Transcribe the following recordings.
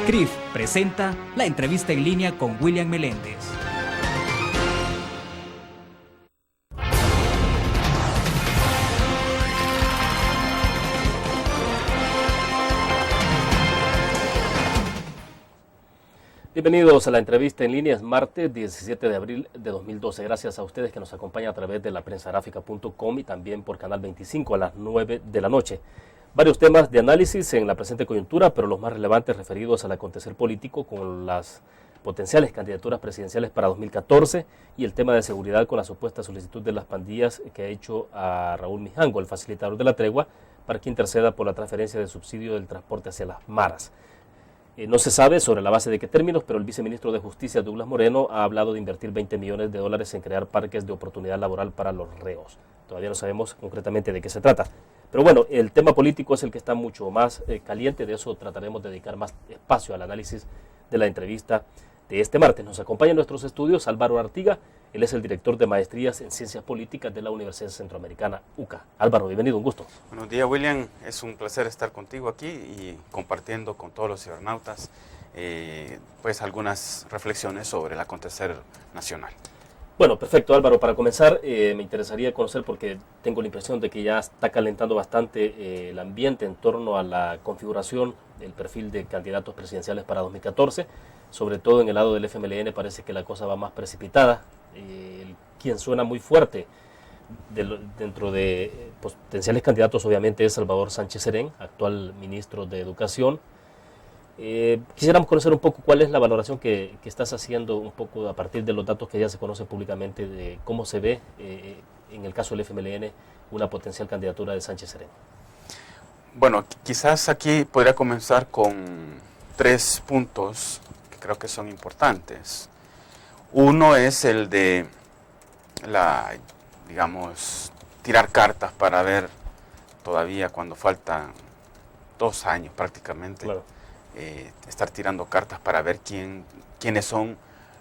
CRIF presenta la entrevista en línea con William Meléndez. Bienvenidos a la entrevista en línea, es martes 17 de abril de 2012. Gracias a ustedes que nos acompañan a través de laprensagráfica.com y también por Canal 25 a las 9 de la noche. Varios temas de análisis en la presente coyuntura, pero los más relevantes referidos al acontecer político con las potenciales candidaturas presidenciales para 2014 y el tema de seguridad con la supuesta solicitud de las pandillas que ha hecho a Raúl Mijango, el facilitador de la tregua, para que interceda por la transferencia de subsidio del transporte hacia las maras. No se sabe sobre la base de qué términos, pero el viceministro de Justicia, Douglas Moreno, ha hablado de invertir $20 millones en crear parques de oportunidad laboral para los reos. Todavía no sabemos concretamente de qué se trata. Pero bueno, el tema político es el que está mucho más caliente, de eso trataremos de dedicar más espacio al análisis de la entrevista de este martes. Nos acompaña en nuestros estudios Álvaro Artiga, él es el director de Maestrías en Ciencias Políticas de la Universidad Centroamericana, UCA. Álvaro, bienvenido, un gusto. Buenos días, William. Es un placer estar contigo aquí y compartiendo con todos los cibernautas pues algunas reflexiones sobre el acontecer nacional. Bueno, perfecto, Álvaro. Para comenzar, me interesaría conocer, porque tengo la impresión de que ya está calentando bastante el ambiente en torno a la configuración del perfil de candidatos presidenciales para 2014, sobre todo en el lado del FMLN parece que la cosa va más precipitada. Quien suena muy fuerte dentro de potenciales candidatos obviamente es Salvador Sánchez Serén, actual ministro de Educación. Quisiéramos conocer un poco cuál es la valoración que estás haciendo un poco a partir de los datos que ya se conocen públicamente de cómo se ve en el caso del FMLN una potencial candidatura de Sánchez Serén. Bueno, quizás aquí podría comenzar con 3 puntos que creo que son importantes. Uno es el de tirar cartas para ver todavía cuando faltan 2 años prácticamente. Claro. Estar tirando cartas para ver quiénes son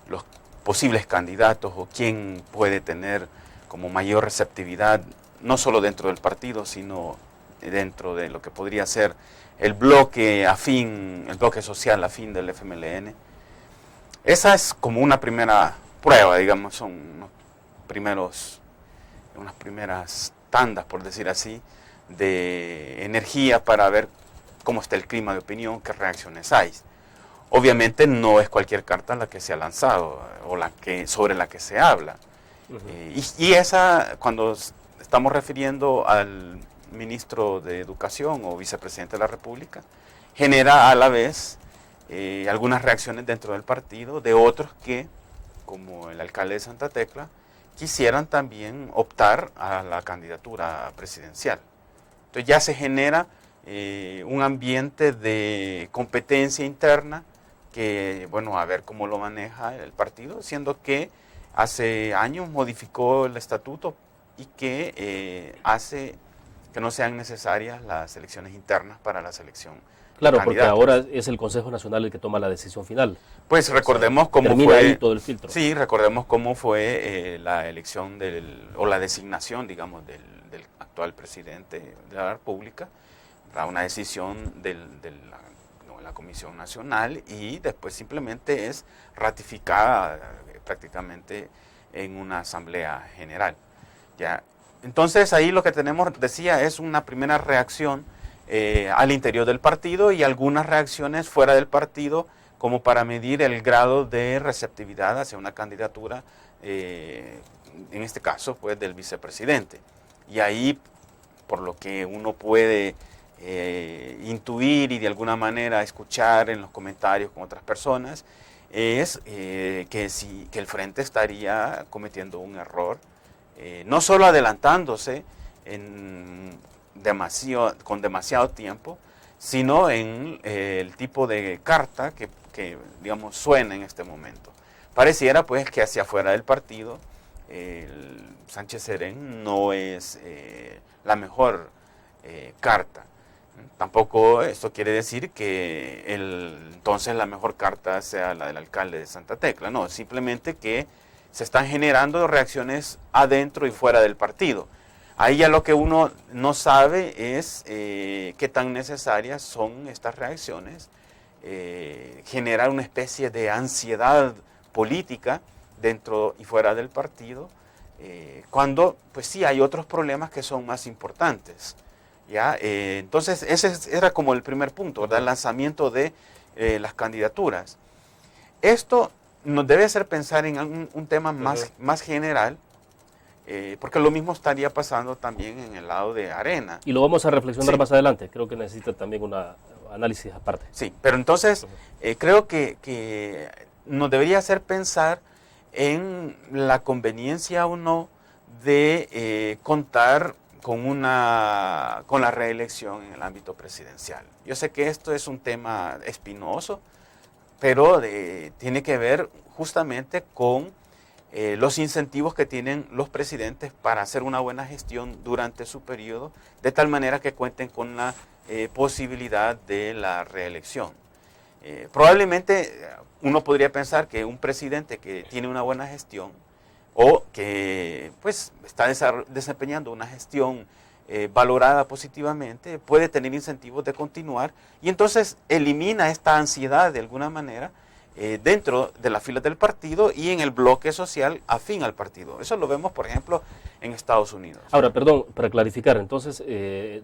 los posibles candidatos o quién puede tener como mayor receptividad, no solo dentro del partido, sino dentro de lo que podría ser el bloque afín, el bloque social afín del FMLN. Esa es como una primera prueba, digamos, son unas primeras tandas, por decir así, de energía para ver cómo está el clima de opinión, qué reacciones hay. Obviamente no es cualquier carta la que se ha lanzado o sobre la que se habla. Y esa, cuando estamos refiriendo al ministro de Educación o vicepresidente de la República, genera a la vez algunas reacciones dentro del partido de otros que, como el alcalde de Santa Tecla, quisieran también optar a la candidatura presidencial. Entonces ya se genera un ambiente de competencia interna que, bueno, a ver cómo lo maneja el partido, siendo que hace años modificó el estatuto y que hace que no sean necesarias las elecciones internas para la selección. Claro, porque ahora es el Consejo Nacional el que toma la decisión final. Pues recordemos cómo fue ahí todo el filtro. Sí, recordemos cómo fue la elección o la designación, digamos, del actual presidente de la República, una decisión de la Comisión Nacional y después simplemente es ratificada prácticamente en una Asamblea General. ¿Ya? Entonces ahí lo que tenemos, decía, es una primera reacción al interior del partido y algunas reacciones fuera del partido como para medir el grado de receptividad hacia una candidatura, en este caso pues del vicepresidente. Y ahí, por lo que uno puede intuir y de alguna manera escuchar en los comentarios con otras personas, es que el Frente estaría cometiendo un error, no solo adelantándose con demasiado tiempo, sino en el tipo de carta que digamos suena en este momento. Pareciera pues que hacia afuera del partido Sánchez Serén no es la mejor carta. Tampoco esto quiere decir que entonces la mejor carta sea la del alcalde de Santa Tecla, no, simplemente que se están generando reacciones adentro y fuera del partido. Ahí ya lo que uno no sabe es qué tan necesarias son estas reacciones generar una especie de ansiedad política dentro y fuera del partido, cuando pues sí hay otros problemas que son más importantes. ¿Ya? Entonces ese era como el primer punto, ¿verdad? El lanzamiento de las candidaturas. Esto nos debe hacer pensar en un tema más general, porque lo mismo estaría pasando también en el lado de Arena. Y lo vamos a reflexionar más adelante, creo que necesita también un análisis aparte. Sí, pero entonces creo que nos debería hacer pensar en la conveniencia o no de contar con la reelección en el ámbito presidencial. Yo sé que esto es un tema espinoso, pero tiene que ver justamente con los incentivos que tienen los presidentes para hacer una buena gestión durante su periodo, de tal manera que cuenten con la posibilidad de la reelección. Probablemente uno podría pensar que un presidente que tiene una buena gestión o que pues está desempeñando una gestión valorada positivamente, puede tener incentivos de continuar y entonces elimina esta ansiedad de alguna manera dentro de las filas del partido y en el bloque social afín al partido. Eso lo vemos, por ejemplo, en Estados Unidos. Ahora, perdón, para clarificar, entonces,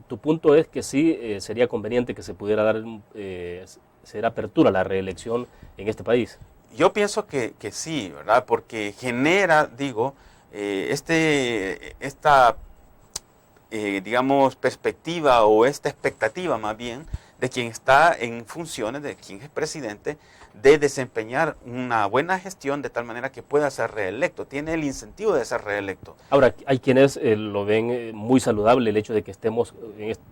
tu punto es que sí sería conveniente que se pudiera dar, ser apertura a la reelección en este país. Yo pienso que sí, ¿verdad? Porque genera, digamos, perspectiva o esta expectativa más bien de quien está en funciones, de quien es presidente, de desempeñar una buena gestión de tal manera que pueda ser reelecto, tiene el incentivo de ser reelecto. Ahora, hay quienes lo ven muy saludable el hecho de que estemos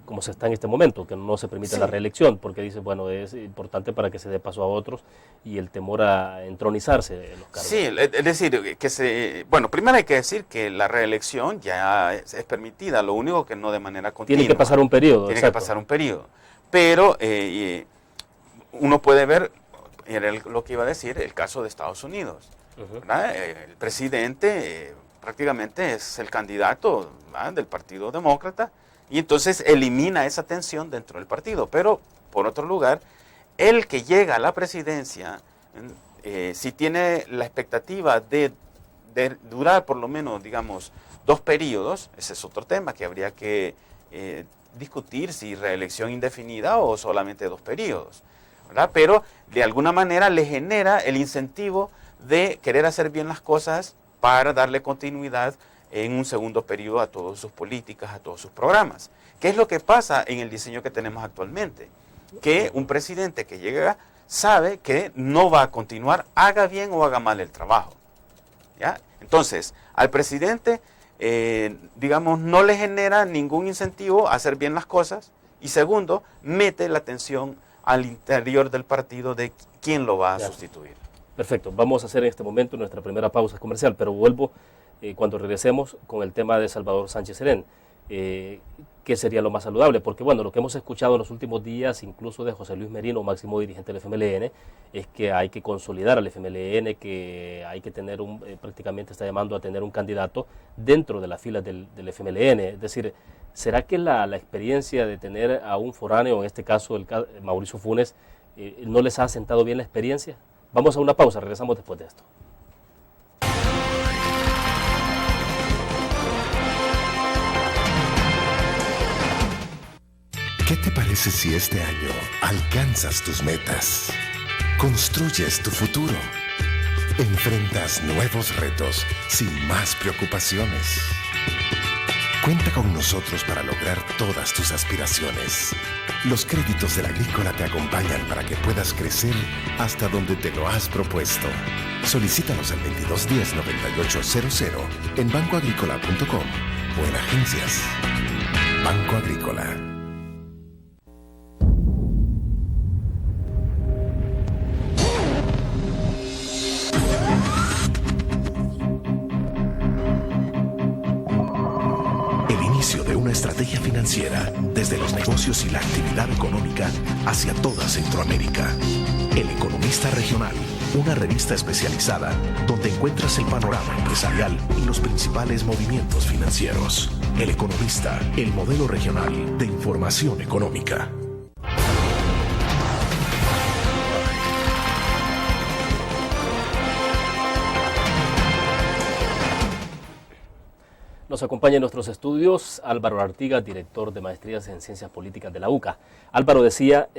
como se está en este momento, que no se permita la reelección, porque dicen, bueno, es importante para que se dé paso a otros y el temor a entronizarse en los cargos. Sí, es decir, bueno, primero hay que decir que la reelección ya es permitida, lo único que no de manera continua. Tiene que pasar un periodo. Tiene que pasar un periodo, pero uno puede ver, era lo que iba a decir, el caso de Estados Unidos. El presidente prácticamente es el candidato del Partido Demócrata y entonces elimina esa tensión dentro del partido. Pero, por otro lugar, el que llega a la presidencia, si tiene la expectativa de durar por lo menos, digamos, 2 periodos, ese es otro tema que habría que discutir, si reelección indefinida o solamente 2 periodos. ¿Verdad? Pero de alguna manera le genera el incentivo de querer hacer bien las cosas para darle continuidad en un segundo periodo a todas sus políticas, a todos sus programas. ¿Qué es lo que pasa en el diseño que tenemos actualmente? Que un presidente que llega sabe que no va a continuar, haga bien o haga mal el trabajo. ¿Ya? Entonces, al presidente, digamos, no le genera ningún incentivo a hacer bien las cosas y segundo, mete la atención al interior del partido de quién lo va a sustituir. Perfecto, vamos a hacer en este momento nuestra primera pausa comercial, pero vuelvo cuando regresemos con el tema de Salvador Sánchez Serén. ¿Qué sería lo más saludable? Porque bueno, lo que hemos escuchado en los últimos días, incluso de José Luis Merino, máximo dirigente del FMLN, es que hay que consolidar al FMLN, que hay que tener prácticamente está llamando a tener un candidato dentro de las filas del FMLN. Es decir, ¿será que la experiencia de tener a un foráneo, en este caso Mauricio Funes, no les ha sentado bien la experiencia? Vamos a una pausa, regresamos después de esto. ¿Qué te parece si este año alcanzas tus metas? Construyes tu futuro. Enfrentas nuevos retos sin más preocupaciones. Cuenta con nosotros para lograr todas tus aspiraciones. Los créditos de la Agrícola te acompañan para que puedas crecer hasta donde te lo has propuesto. Solicítalos al 2210-9800 en bancoagricola.com o en agencias. Banco Agrícola. Estrategia financiera desde los negocios y la actividad económica hacia toda Centroamérica. El Economista Regional, una revista especializada donde encuentras el panorama empresarial y los principales movimientos financieros. El Economista, el modelo regional de información económica. Nos acompaña en nuestros estudios Álvaro Artigas, director de Maestrías en Ciencias Políticas de la UCA. Álvaro decía,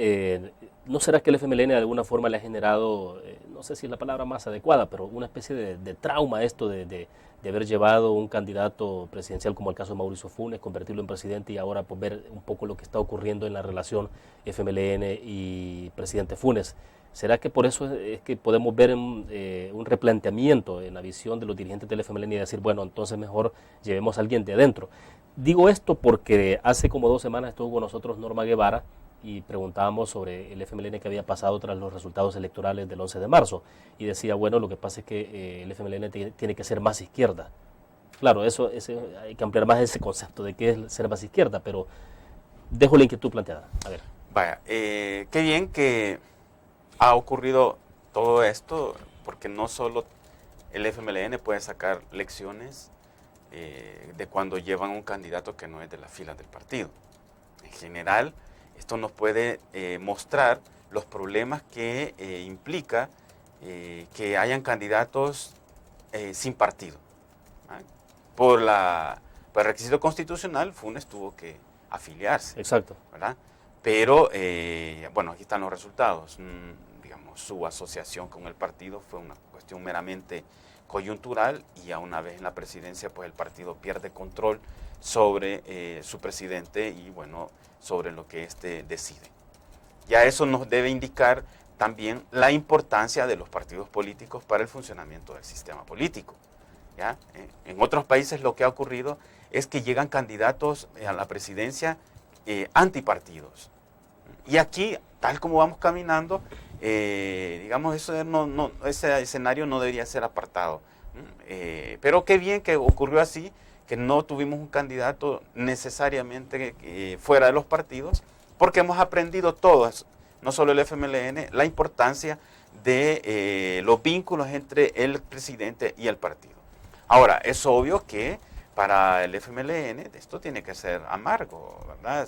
¿no será que el FMLN de alguna forma le ha generado, no sé si es la palabra más adecuada, pero una especie de trauma esto de haber llevado un candidato presidencial como el caso de Mauricio Funes, convertirlo en presidente y ahora pues, ver un poco lo que está ocurriendo en la relación FMLN y presidente Funes? ¿Será que por eso es que podemos ver un replanteamiento en la visión de los dirigentes del FMLN y decir, bueno, entonces mejor llevemos a alguien de adentro? Digo esto porque hace como 2 semanas estuvo con nosotros Norma Guevara y preguntábamos sobre el FMLN que había pasado tras los resultados electorales del 11 de marzo. Y decía, bueno, lo que pasa es que el FMLN tiene que ser más izquierda. Claro, eso hay que ampliar más ese concepto de qué es ser más izquierda, pero dejo la inquietud planteada. A ver. Vaya, qué bien que ha ocurrido todo esto, porque no solo el FMLN puede sacar lecciones de cuando llevan un candidato que no es de las filas del partido. En general, esto nos puede mostrar los problemas que implica que hayan candidatos sin partido. ¿Vale? Por el requisito constitucional, Funes tuvo que afiliarse. Exacto. ¿Verdad? Pero, bueno, aquí están los resultados. Digamos, su asociación con el partido fue una cuestión meramente coyuntural y a una vez en la presidencia, pues el partido pierde control sobre su presidente y, bueno, sobre lo que éste decide. Ya eso nos debe indicar también la importancia de los partidos políticos para el funcionamiento del sistema político. ¿Ya? En otros países lo que ha ocurrido es que llegan candidatos a la presidencia antipartidos. Y aquí, tal como vamos caminando, digamos, ese escenario no debería ser apartado. Pero qué bien que ocurrió así, que no tuvimos un candidato necesariamente fuera de los partidos, porque hemos aprendido todos, no solo el FMLN, la importancia de los vínculos entre el presidente y el partido. Ahora, es obvio que para el FMLN esto tiene que ser amargo, ¿verdad?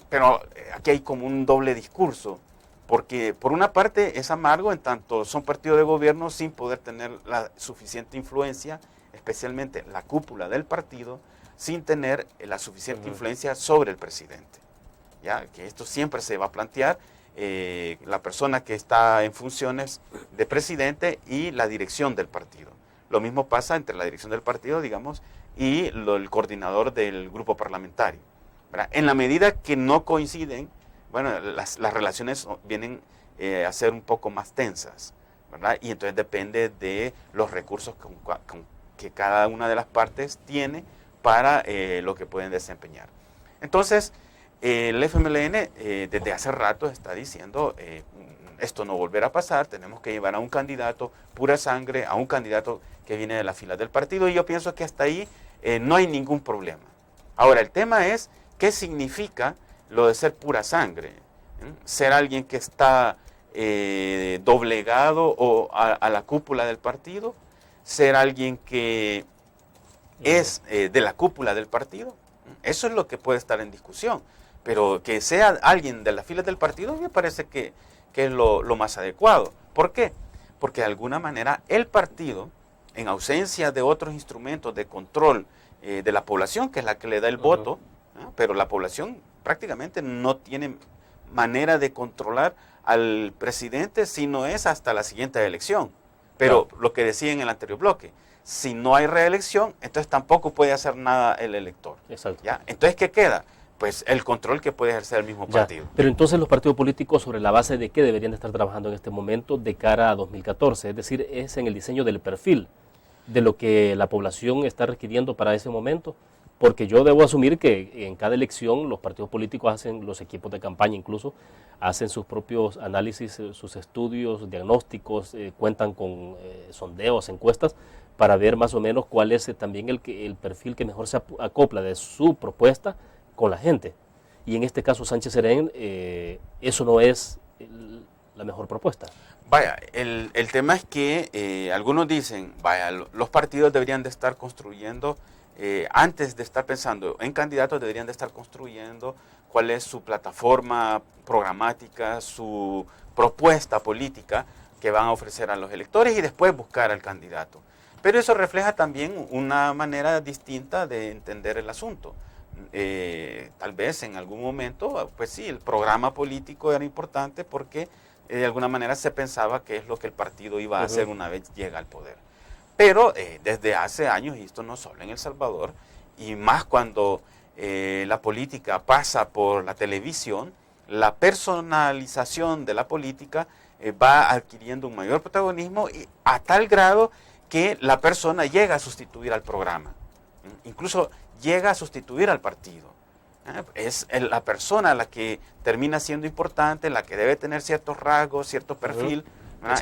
Pero aquí hay como un doble discurso, porque por una parte es amargo en tanto son partidos de gobierno sin poder tener la suficiente influencia, especialmente la cúpula del partido, sin tener la suficiente influencia sobre el presidente. ¿Ya? Que esto siempre se va a plantear, la persona que está en funciones de presidente y la dirección del partido. Lo mismo pasa entre la dirección del partido, digamos, y el coordinador del grupo parlamentario. ¿Verdad? En la medida que no coinciden, bueno, las relaciones vienen a ser un poco más tensas, ¿verdad? Y entonces depende de los recursos que cada una de las partes tiene para lo que pueden desempeñar. Entonces, el FMLN desde hace rato está diciendo, esto no volverá a pasar, tenemos que llevar a un candidato pura sangre, a un candidato que viene de la fila del partido, y yo pienso que hasta ahí no hay ningún problema. Ahora, el tema es, ¿qué significa lo de ser pura sangre? Ser alguien que está doblegado a la cúpula del partido, ser alguien que es de la cúpula del partido. Eso es lo que puede estar en discusión, pero que sea alguien de las filas del partido me parece que es lo más adecuado. ¿Por qué? Porque de alguna manera el partido, en ausencia de otros instrumentos de control de la población, que es la que le da el voto, pero la población prácticamente no tiene manera de controlar al presidente si no es hasta la siguiente elección. Pero lo que decía en el anterior bloque, si no hay reelección, entonces tampoco puede hacer nada el elector. Exacto. ¿Ya? Entonces, ¿qué queda? Pues el control que puede ejercer el mismo partido. Pero entonces los partidos políticos, ¿sobre la base de qué deberían de estar trabajando en este momento de cara a 2014? Es decir, es en el diseño del perfil de lo que la población está requiriendo para ese momento. Porque yo debo asumir que en cada elección los partidos políticos hacen, los equipos de campaña incluso, hacen sus propios análisis, sus estudios, diagnósticos, cuentan con sondeos, encuestas, para ver más o menos cuál es también el perfil que mejor se acopla de su propuesta con la gente. Y en este caso Sánchez Serén, eso no es la mejor propuesta. Vaya, el tema es que algunos dicen, vaya, los partidos deberían de estar construyendo, antes de estar pensando en candidatos, deberían de estar construyendo cuál es su plataforma programática, su propuesta política que van a ofrecer a los electores y después buscar al candidato. Pero eso refleja también una manera distinta de entender el asunto. Tal vez en algún momento, pues sí, el programa político era importante porque de alguna manera se pensaba que es lo que el partido iba a hacer una vez llega al poder. Pero desde hace años, y esto no solo en El Salvador, y más cuando la política pasa por la televisión, la personalización de la política va adquiriendo un mayor protagonismo y a tal grado que la persona llega a sustituir al programa, incluso llega a sustituir al partido. Es la persona la que termina siendo importante, la que debe tener ciertos rasgos, cierto perfil,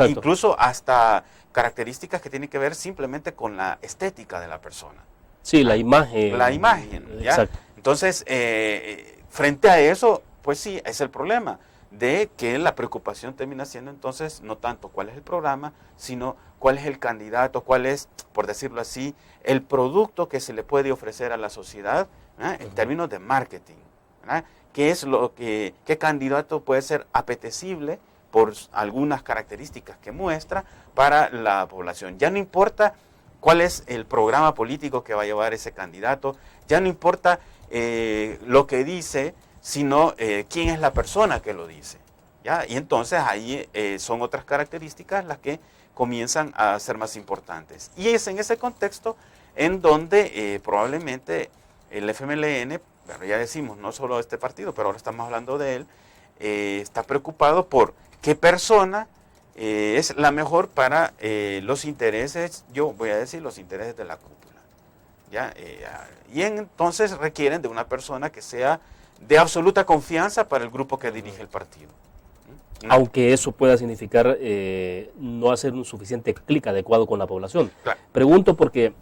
incluso hasta características que tienen que ver simplemente con la estética de la persona. Sí, la imagen. La imagen, ¿ya? Exacto. Entonces, frente a eso, pues sí, es el problema de que la preocupación termina siendo entonces no tanto cuál es el programa, sino cuál es el candidato, cuál es, por decirlo así, el producto que se le puede ofrecer a la sociedad, en términos de marketing, ¿verdad? ¿Qué candidato puede ser apetecible por algunas características que muestra para la población? Ya no importa cuál es el programa político que va a llevar ese candidato, ya no importa lo que dice, sino quién es la persona que lo dice, ¿ya? Y entonces ahí son otras características las que comienzan a ser más importantes. Y es en ese contexto en donde probablemente el FMLN, pero ya decimos, no solo este partido, pero ahora estamos hablando de él, está preocupado por qué persona es la mejor para los intereses, yo voy a decir los intereses de la cúpula, ¿ya? Y entonces requieren de una persona que sea de absoluta confianza para el grupo que dirige el partido. Aunque eso pueda significar no hacer un suficiente clic adecuado con la población. Claro. Pregunto porque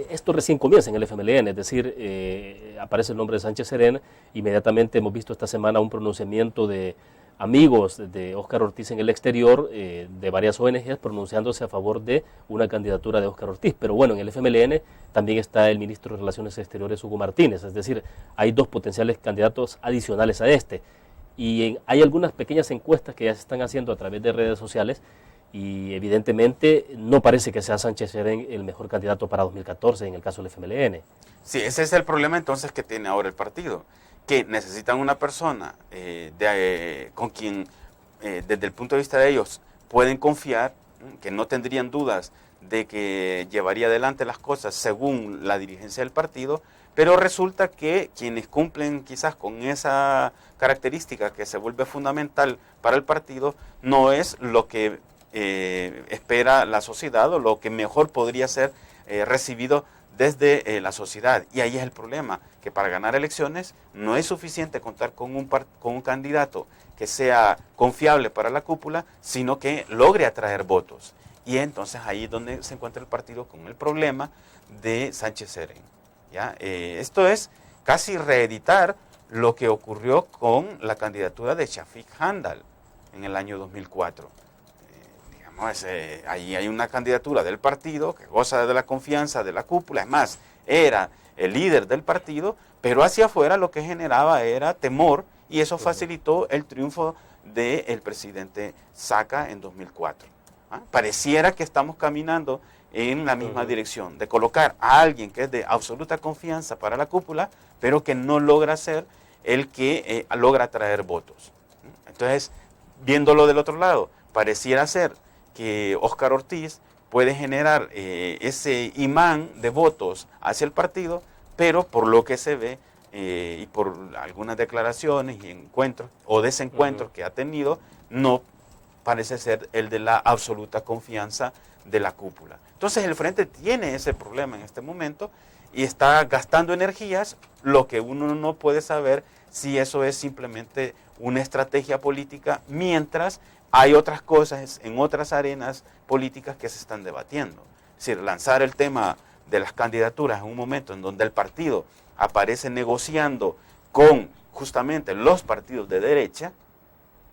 esto recién comienza en el FMLN, es decir, aparece el nombre de Sánchez Serén, inmediatamente hemos visto esta semana un pronunciamiento de amigos de Óscar Ortiz en el exterior, de varias ONGs pronunciándose a favor de una candidatura de Óscar Ortiz. Pero bueno, en el FMLN también está el ministro de Relaciones Exteriores, Hugo Martínez, es decir, hay dos potenciales candidatos adicionales a este. Y hay algunas pequeñas encuestas que ya se están haciendo a través de redes sociales y evidentemente no parece que sea Sánchez Serén el mejor candidato para 2014 en el caso del FMLN. Sí, ese es el problema entonces que tiene ahora el partido, que necesitan una persona con quien desde el punto de vista de ellos pueden confiar, que no tendrían dudas de que llevaría adelante las cosas según la dirigencia del partido, pero resulta que quienes cumplen quizás con esa característica que se vuelve fundamental para el partido no es lo que espera la sociedad o lo que mejor podría ser recibido desde la sociedad. Y ahí es el problema, que para ganar elecciones no es suficiente contar con un candidato que sea confiable para la cúpula, sino que logre atraer votos. Y entonces ahí es donde se encuentra el partido con el problema de Sánchez Serén. ¿Ya? Esto es casi reeditar lo que ocurrió con la candidatura de Shafiq Handal en el año 2004. Ahí hay una candidatura del partido que goza de la confianza de la cúpula, es más, era el líder del partido, pero hacia afuera lo que generaba era temor y eso facilitó el triunfo del presidente Saca en 2004. Pareciera que estamos caminando en la misma dirección, de colocar a alguien que es de absoluta confianza para la cúpula, pero que no logra ser el que logra atraer votos. Entonces, viéndolo del otro lado, pareciera ser que Óscar Ortiz puede generar ese imán de votos hacia el partido, pero por lo que se ve y por algunas declaraciones y encuentros o desencuentros que ha tenido, no parece ser el de la absoluta confianza de la cúpula. Entonces el Frente tiene ese problema en este momento y está gastando energías, lo que uno no puede saber si eso es simplemente una estrategia política, mientras hay otras cosas en otras arenas políticas que se están debatiendo. Es decir, lanzar el tema de las candidaturas en un momento en donde el partido aparece negociando con justamente los partidos de derecha,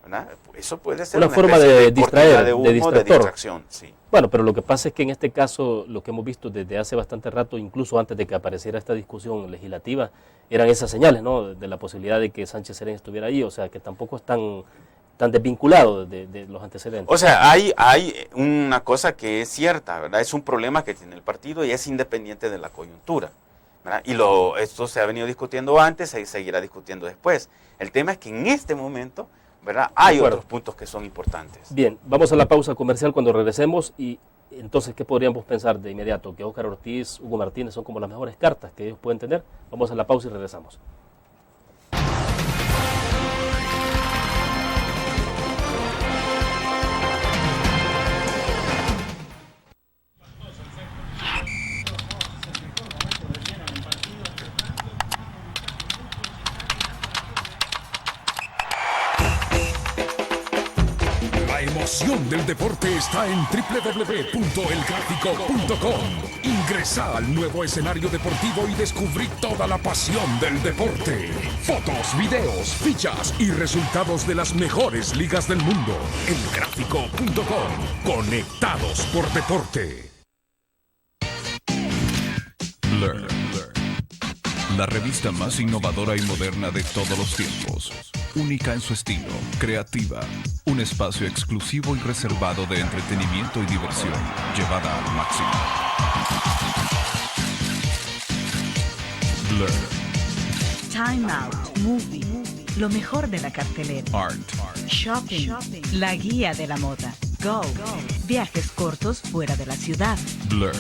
¿verdad? Eso puede ser una forma de distraer, de humo, de distracción. Sí. Bueno, pero lo que pasa es que en este caso, lo que hemos visto desde hace bastante rato, incluso antes de que apareciera esta discusión legislativa, eran esas señales, ¿no?, de la posibilidad de que Sánchez Serén estuviera ahí, o sea que tampoco es tan tan desvinculado de los antecedentes. O sea, hay una cosa que es cierta, ¿verdad? Es un problema que tiene el partido y es independiente de la coyuntura, ¿verdad? Y esto se ha venido discutiendo antes, se seguirá discutiendo después. El tema es que en este momento, ¿verdad? Hay otros puntos que son importantes. Bien, vamos a la pausa comercial cuando regresemos y entonces, ¿qué podríamos pensar de inmediato? Que Óscar Ortiz, Hugo Martínez son como las mejores cartas que ellos pueden tener. Vamos a la pausa y regresamos. La emoción del deporte está en www.elgráfico.com. Ingresa al nuevo escenario deportivo y descubrí toda la pasión del deporte. Fotos, videos, fichas y resultados de las mejores ligas del mundo. Elgráfico.com. Conectados por deporte. Blur. La revista más innovadora y moderna de todos los tiempos. Única en su estilo, creativa. Un espacio exclusivo y reservado de entretenimiento y diversión, llevada al máximo. Blur. Time Out, Movie, lo mejor de la cartelera. Art. Shopping, la guía de la moda. Go, viajes cortos fuera de la ciudad. Blur.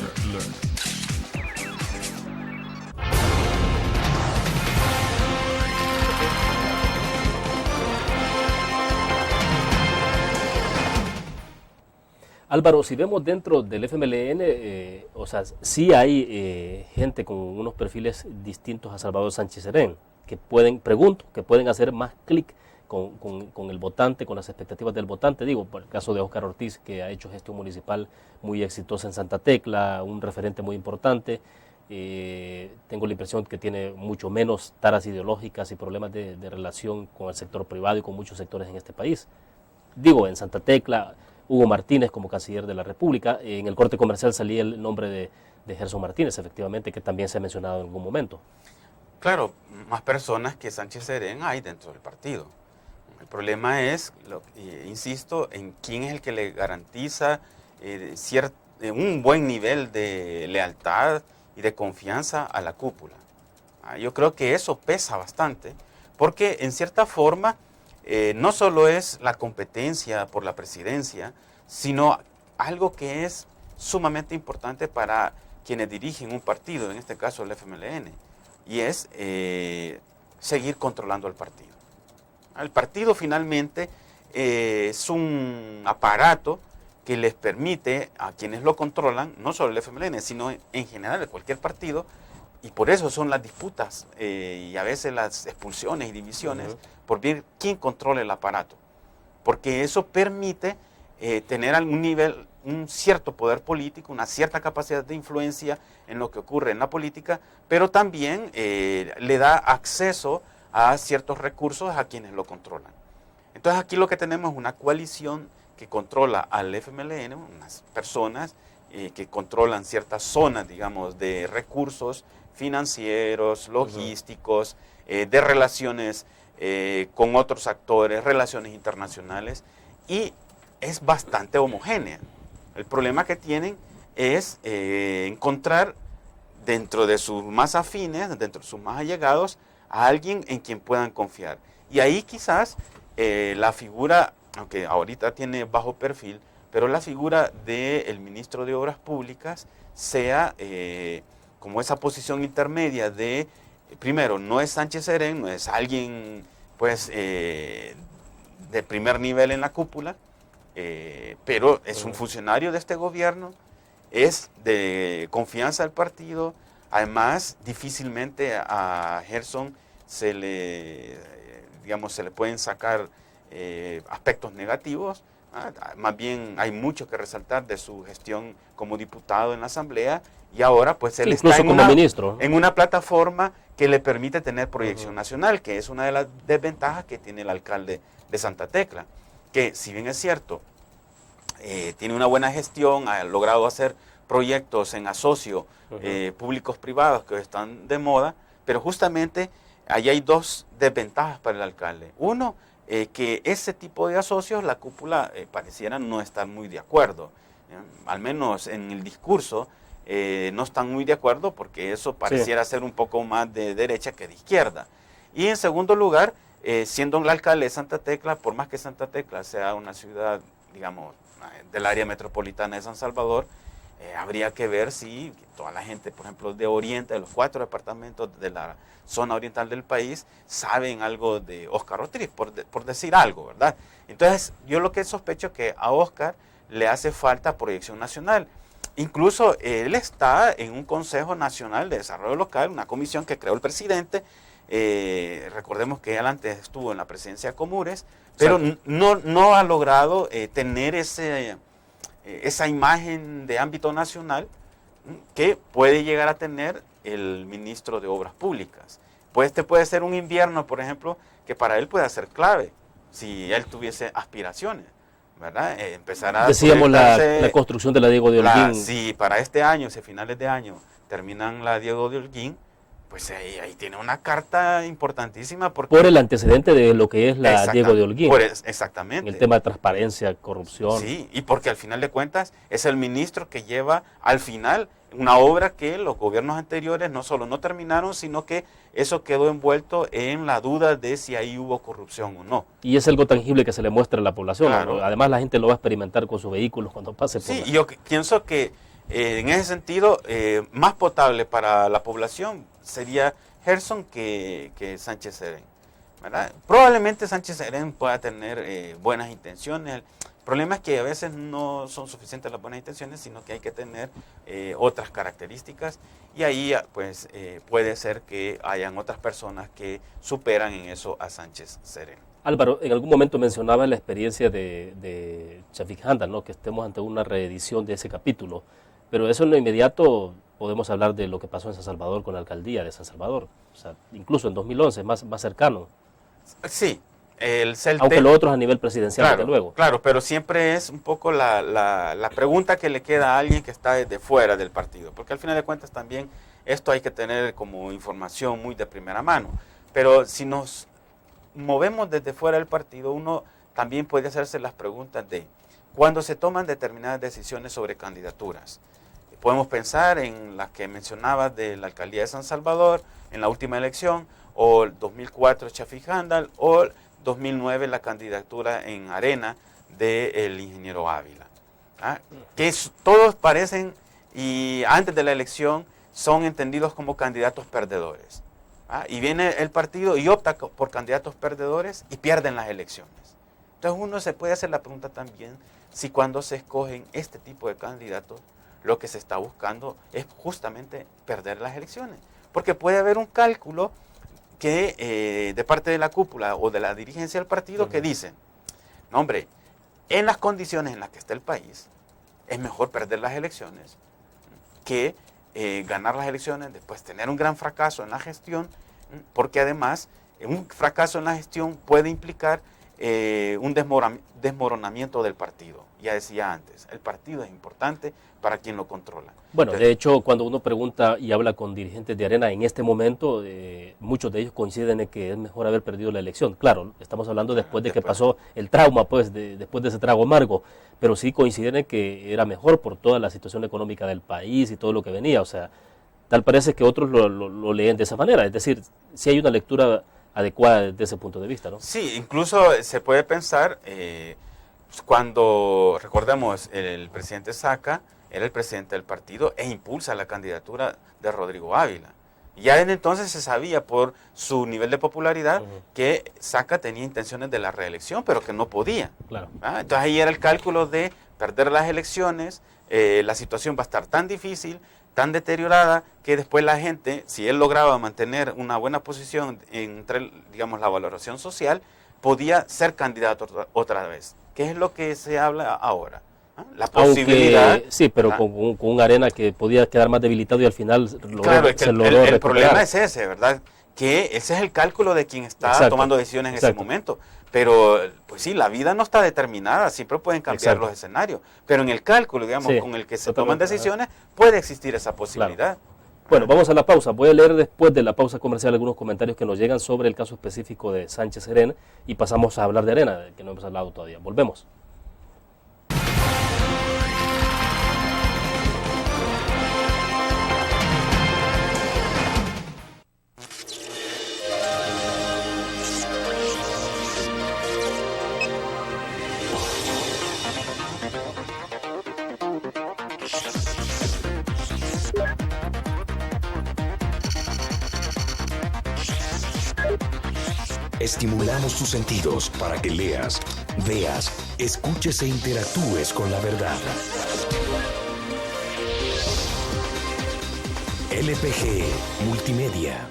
Álvaro, si vemos dentro del FMLN, o sea, sí hay gente con unos perfiles distintos a Salvador Sánchez Serén, que pueden hacer más clic con el votante, con las expectativas del votante. Digo, por el caso de Óscar Ortiz, que ha hecho gestión municipal muy exitosa en Santa Tecla, un referente muy importante. Tengo la impresión que tiene mucho menos taras ideológicas y problemas de relación con el sector privado y con muchos sectores en este país. Digo, en Santa Tecla, Hugo Martínez como canciller de la República. En el corte comercial salía el nombre de Gerson Martínez, efectivamente, que también se ha mencionado en algún momento. Claro, más personas que Sánchez Serén hay dentro del partido. El problema es, insisto, en quién es el que le garantiza un buen nivel de lealtad y de confianza a la cúpula. Yo creo que eso pesa bastante, porque en cierta forma no solo es la competencia por la presidencia, sino algo que es sumamente importante para quienes dirigen un partido, en este caso el FMLN, y es seguir controlando el partido. El partido finalmente es un aparato que les permite a quienes lo controlan, no solo el FMLN, sino en general de cualquier partido, y por eso son las disputas y a veces las expulsiones y divisiones, por ver quién controla el aparato. Porque eso permite tener algún nivel, un cierto poder político, una cierta capacidad de influencia en lo que ocurre en la política, pero también le da acceso a ciertos recursos a quienes lo controlan. Entonces aquí lo que tenemos es una coalición que controla al FMLN, unas personas que controlan ciertas zonas, digamos, de recursos financieros, logísticos, de relaciones con otros actores, relaciones internacionales, y es bastante homogénea. El problema que tienen es encontrar dentro de sus más afines, dentro de sus más allegados, a alguien en quien puedan confiar. Y ahí quizás la figura, aunque ahorita tiene bajo perfil, pero la figura del ministro de Obras Públicas sea como esa posición intermedia de, primero, no es Sánchez Serén, no es alguien pues de primer nivel en la cúpula, pero es un funcionario de este gobierno, es de confianza del partido. Además, difícilmente a Gerson se le pueden sacar aspectos negativos. Más bien hay mucho que resaltar de su gestión como diputado en la Asamblea, y ahora pues él está en una plataforma que le permite tener proyección nacional, que es una de las desventajas que tiene el alcalde de Santa Tecla, que si bien es cierto, tiene una buena gestión, ha logrado hacer proyectos en asocio públicos privados que están de moda, pero justamente ahí hay dos desventajas para el alcalde. Uno, que ese tipo de asocios la cúpula pareciera no estar muy de acuerdo. Al menos en el discurso no están muy de acuerdo porque eso pareciera ser un poco más de derecha que de izquierda. Y en segundo lugar, siendo el alcalde de Santa Tecla, por más que Santa Tecla sea una ciudad, digamos, del área metropolitana de San Salvador, habría que ver si toda la gente, por ejemplo, de Oriente, de los 4 departamentos de la zona oriental del país, saben algo de Óscar Ortiz, por decir algo, ¿verdad? Entonces, yo lo que sospecho es que a Óscar le hace falta proyección nacional. Incluso él está en un Consejo Nacional de Desarrollo Local, una comisión que creó el presidente. Recordemos que él antes estuvo en la presidencia de Comures, pero no ha logrado tener esa imagen de ámbito nacional que puede llegar a tener el ministro de Obras Públicas. Pues este puede ser un invierno, por ejemplo, que para él puede ser clave, si él tuviese aspiraciones, ¿verdad? Decíamos la construcción de la Diego de Holguín. Si para este año, si a finales de año terminan la Diego de Holguín, pues ahí tiene una carta importantísima. Por el antecedente de lo que es la Diego de Holguín. Exactamente. El tema de transparencia, corrupción. Sí, y porque al final de cuentas es el ministro que lleva al final una obra que los gobiernos anteriores no solo no terminaron, sino que eso quedó envuelto en la duda de si ahí hubo corrupción o no. Y es algo tangible que se le muestra a la población. Claro. ¿No? Además la gente lo va a experimentar con sus vehículos cuando pase por y yo pienso que en ese sentido más potable para la población sería Gerson que Sánchez Serén, ¿verdad? Probablemente Sánchez Serén pueda tener buenas intenciones. El problema es que a veces no son suficientes las buenas intenciones, sino que hay que tener otras características, y ahí pues puede ser que hayan otras personas que superan en eso a Sánchez Serén. Álvaro, en algún momento mencionaba la experiencia de Chafik Handal, ¿no? Que estemos ante una reedición de ese capítulo, pero eso en lo inmediato podemos hablar de lo que pasó en San Salvador con la alcaldía de San Salvador, o sea, incluso en 2011, más cercano. Sí. El CELTE, aunque lo otro es a nivel presidencial, claro, desde luego. Claro, pero siempre es un poco la pregunta que le queda a alguien que está desde fuera del partido, porque al final de cuentas también esto hay que tener como información muy de primera mano, pero si nos movemos desde fuera del partido, uno también puede hacerse las preguntas de cuando se toman determinadas decisiones sobre candidaturas. Podemos pensar en las que mencionabas de la alcaldía de San Salvador en la última elección, o el 2004 Chafik Handal, o 2009 la candidatura en Arena del ingeniero Ávila. Que todos parecen, y antes de la elección, son entendidos como candidatos perdedores. Y viene el partido y opta por candidatos perdedores y pierden las elecciones. Entonces uno se puede hacer la pregunta también si cuando se escogen este tipo de candidatos, lo que se está buscando es justamente perder las elecciones. Porque puede haber un cálculo que de parte de la cúpula o de la dirigencia del partido que dicen, no hombre, en las condiciones en las que está el país, es mejor perder las elecciones que ganar las elecciones, después tener un gran fracaso en la gestión, porque además un fracaso en la gestión puede implicar un desmoronamiento del partido. Ya decía antes, el partido es importante para quien lo controla. Bueno, entonces, de hecho, cuando uno pregunta y habla con dirigentes de Arena en este momento, muchos de ellos coinciden en que es mejor haber perdido la elección. Claro, estamos hablando después de que pasó el trauma, pues, después de ese trago amargo, pero sí coinciden en que era mejor por toda la situación económica del país y todo lo que venía. O sea, tal parece que otros lo leen de esa manera. Es decir, sí hay una lectura adecuada desde ese punto de vista, ¿no? Sí, incluso se puede pensar, cuando, recordemos, el presidente Saca era el presidente del partido e impulsa la candidatura de Rodrigo Ávila. Ya en entonces se sabía por su nivel de popularidad que Saca tenía intenciones de la reelección, pero que no podía. Claro. Entonces ahí era el cálculo de perder las elecciones, la situación va a estar tan difícil, tan deteriorada, que después la gente, si él lograba mantener una buena posición entre, digamos, la valoración social, podía ser candidato otra vez. ¿Qué es lo que se habla ahora? La posibilidad. Aunque, sí, pero con un Arena que podía quedar más debilitado y al final claro, el problema es ese, ¿verdad? Que ese es el cálculo de quien está tomando decisiones en ese momento. Pero, pues sí, la vida no está determinada, siempre pueden cambiar los escenarios. Pero en el cálculo, digamos, con el que se toman decisiones, puede existir esa posibilidad. Bueno, vamos a la pausa. Voy a leer después de la pausa comercial algunos comentarios que nos llegan sobre el caso específico de Sánchez Serén y pasamos a hablar de Arena, que no hemos hablado todavía. Volvemos. Estimulamos tus sentidos para que leas, veas, escuches e interactúes con la verdad. LPG Multimedia.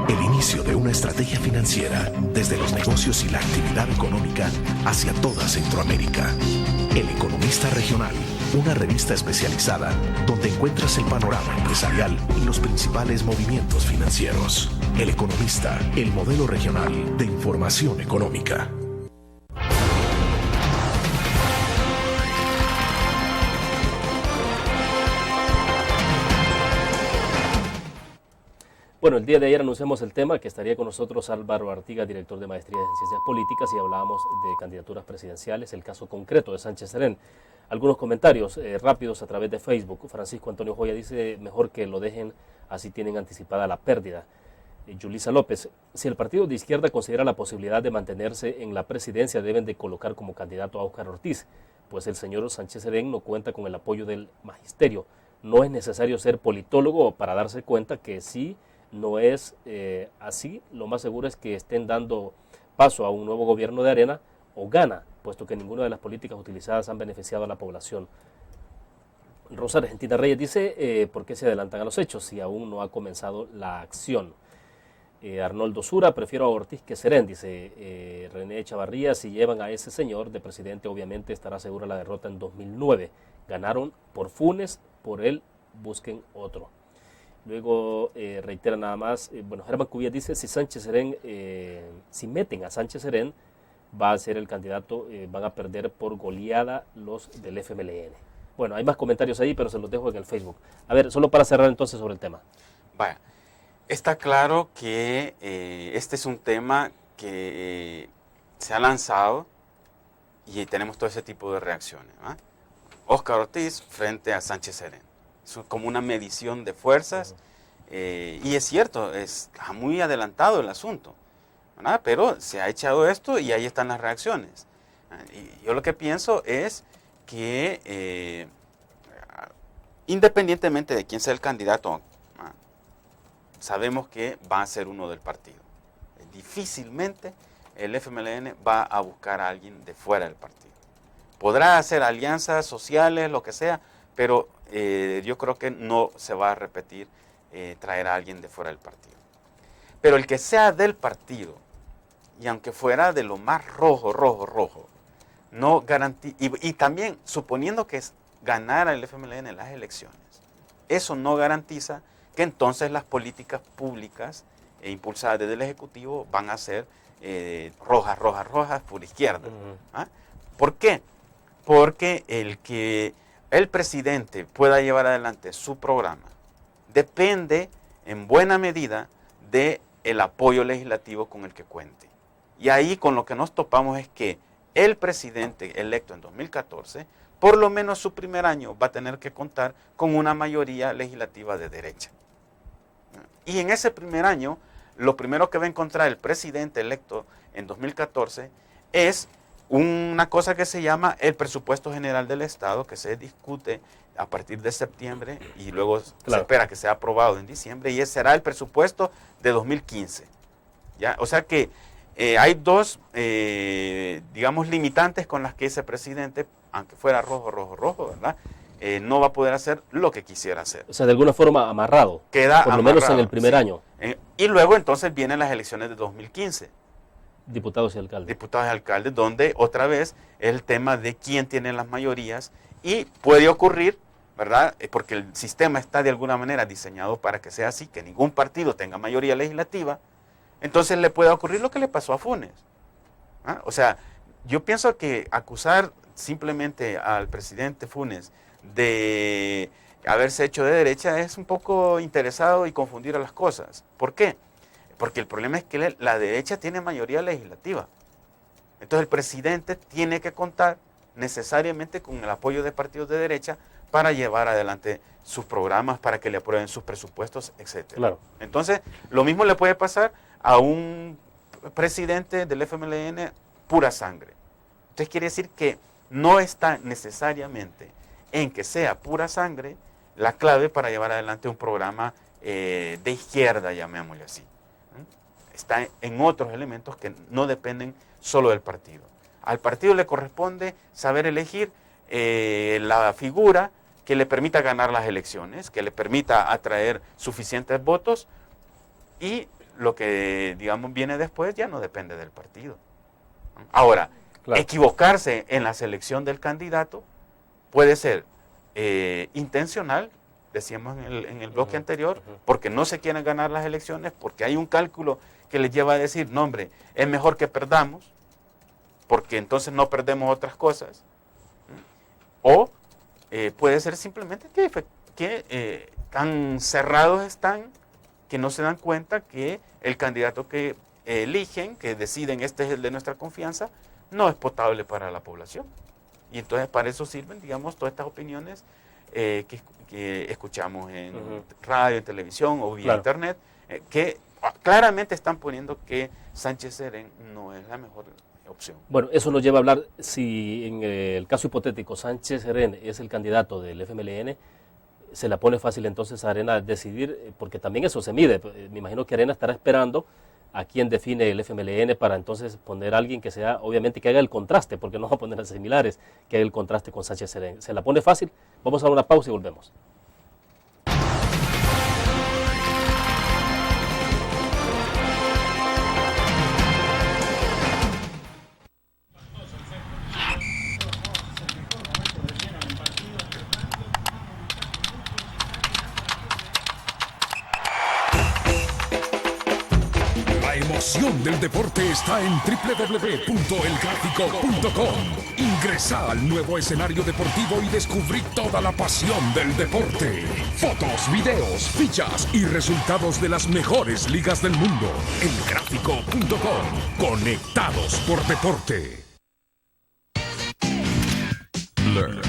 El inicio de una estrategia financiera desde los negocios y la actividad económica hacia toda Centroamérica. El Economista Regional, una revista especializada donde encuentras el panorama empresarial y los principales movimientos financieros. El Economista, el modelo regional de información económica. Bueno, el día de ayer anunciamos el tema que estaría con nosotros Álvaro Artigas, director de Maestría en Ciencias Políticas, y hablábamos de candidaturas presidenciales, el caso concreto de Sánchez Serén. Algunos comentarios rápidos a través de Facebook. Francisco Antonio Joya dice, mejor que lo dejen, así tienen anticipada la pérdida. Yulisa López, si el partido de izquierda considera la posibilidad de mantenerse en la presidencia, deben de colocar como candidato a Óscar Ortiz, pues el señor Sánchez Serén no cuenta con el apoyo del magisterio. No es necesario ser politólogo para darse cuenta que sí, no es así. Lo más seguro es que estén dando paso a un nuevo gobierno de Arena o gana, puesto que ninguna de las políticas utilizadas han beneficiado a la población. Rosa Argentina Reyes dice, ¿por qué se adelantan a los hechos si aún no ha comenzado la acción? Arnoldo Sura, prefiero a Ortiz que Serén, dice René Chavarría. Si llevan a ese señor de presidente, obviamente estará segura la derrota en 2009. Ganaron por Funes, por él busquen otro. Luego reitera nada más, bueno, Germán Cubillas dice, si Sánchez Serén, si meten a Sánchez Serén, va a ser el candidato, van a perder por goleada los del FMLN. Bueno, hay más comentarios ahí, pero se los dejo en el Facebook. A ver, solo para cerrar entonces sobre el tema. Vaya, está claro que este es un tema que se ha lanzado y tenemos todo ese tipo de reacciones, ¿va? Óscar Ortiz frente a Sánchez Serén. Es como una medición de fuerzas y es cierto, está muy adelantado el asunto, ¿verdad? Pero se ha echado esto y ahí están las reacciones. Y yo lo que pienso es que independientemente de quién sea el candidato, sabemos que va a ser uno del partido. Difícilmente el FMLN va a buscar a alguien de fuera del partido. Podrá hacer alianzas sociales, lo que sea, pero yo creo que no se va a repetir traer a alguien de fuera del partido. Pero el que sea del partido, y aunque fuera de lo más rojo, no garantiza, y también suponiendo que ganara el FMLN en las elecciones, eso no garantiza que entonces las políticas públicas impulsadas desde el Ejecutivo van a ser rojas por izquierda. ¿Ah? ¿Por qué? Porque el presidente pueda llevar adelante su programa depende en buena medida del apoyo legislativo con el que cuente. Y ahí con lo que nos topamos es que el presidente electo en 2014, por lo menos su primer año, va a tener que contar con una mayoría legislativa de derecha. Y en ese primer año, lo primero que va a encontrar el presidente electo en 2014 es una cosa que se llama el presupuesto general del Estado, que se discute a partir de septiembre y luego se espera que sea aprobado en diciembre, y ese será el presupuesto de 2015. ¿Ya? O sea que hay dos, digamos, limitantes con las que ese presidente, aunque fuera rojo, ¿verdad? No va a poder hacer lo que quisiera hacer. O sea, de alguna forma amarrado. Queda por lo amarrado, menos en el primer año. Y luego entonces vienen las elecciones de 2015. Diputados y alcaldes. Diputados y alcaldes, donde otra vez es el tema de quién tiene las mayorías y puede ocurrir, ¿verdad? Porque el sistema está de alguna manera diseñado para que sea así, que ningún partido tenga mayoría legislativa, entonces le puede ocurrir lo que le pasó a Funes. ¿Ah? O sea, yo pienso que acusar simplemente al presidente Funes de haberse hecho de derecha es un poco interesado y confundir a las cosas. ¿Por qué? Porque el problema es que la derecha tiene mayoría legislativa. Entonces el presidente tiene que contar necesariamente con el apoyo de partidos de derecha para llevar adelante sus programas, para que le aprueben sus presupuestos, etc. Claro. Entonces, lo mismo le puede pasar a un presidente del FMLN pura sangre. Entonces quiere decir que no está necesariamente en que sea pura sangre la clave para llevar adelante un programa de izquierda, llamémosle así. Está en otros elementos que no dependen solo del partido. Al partido le corresponde saber elegir la figura que le permita ganar las elecciones, que le permita atraer suficientes votos, y lo que, digamos, viene después ya no depende del partido. Ahora, claro, equivocarse en la selección del candidato puede ser intencional, decíamos en el bloque anterior, porque no se quieren ganar las elecciones, porque hay un cálculo que les lleva a decir, no hombre, es mejor que perdamos, porque entonces no perdemos otras cosas. O puede ser simplemente que tan cerrados están que no se dan cuenta que el candidato que eligen, que deciden este es el de nuestra confianza, no es potable para la población. Y entonces para eso sirven, digamos, todas estas opiniones que escuchamos en radio, en televisión o vía internet, que claramente están poniendo que Sánchez Serén no es la mejor opción. Bueno, eso nos lleva a hablar, si en el caso hipotético Sánchez Serén es el candidato del FMLN, se la pone fácil entonces a Arena decidir, porque también eso se mide. Me imagino que Arena estará esperando a quien define el FMLN para entonces poner a alguien que sea, obviamente, que haga el contraste, porque no va a poner a similares, que haga el contraste con Sánchez Serén. ¿Se la pone fácil? Vamos a dar una pausa y volvemos. La emoción del deporte está en www.elgráfico.com. Ingresa al nuevo escenario deportivo y descubrí toda la pasión del deporte. Fotos, videos, fichas y resultados de las mejores ligas del mundo. Elgráfico.com. Conectados por deporte. Blur.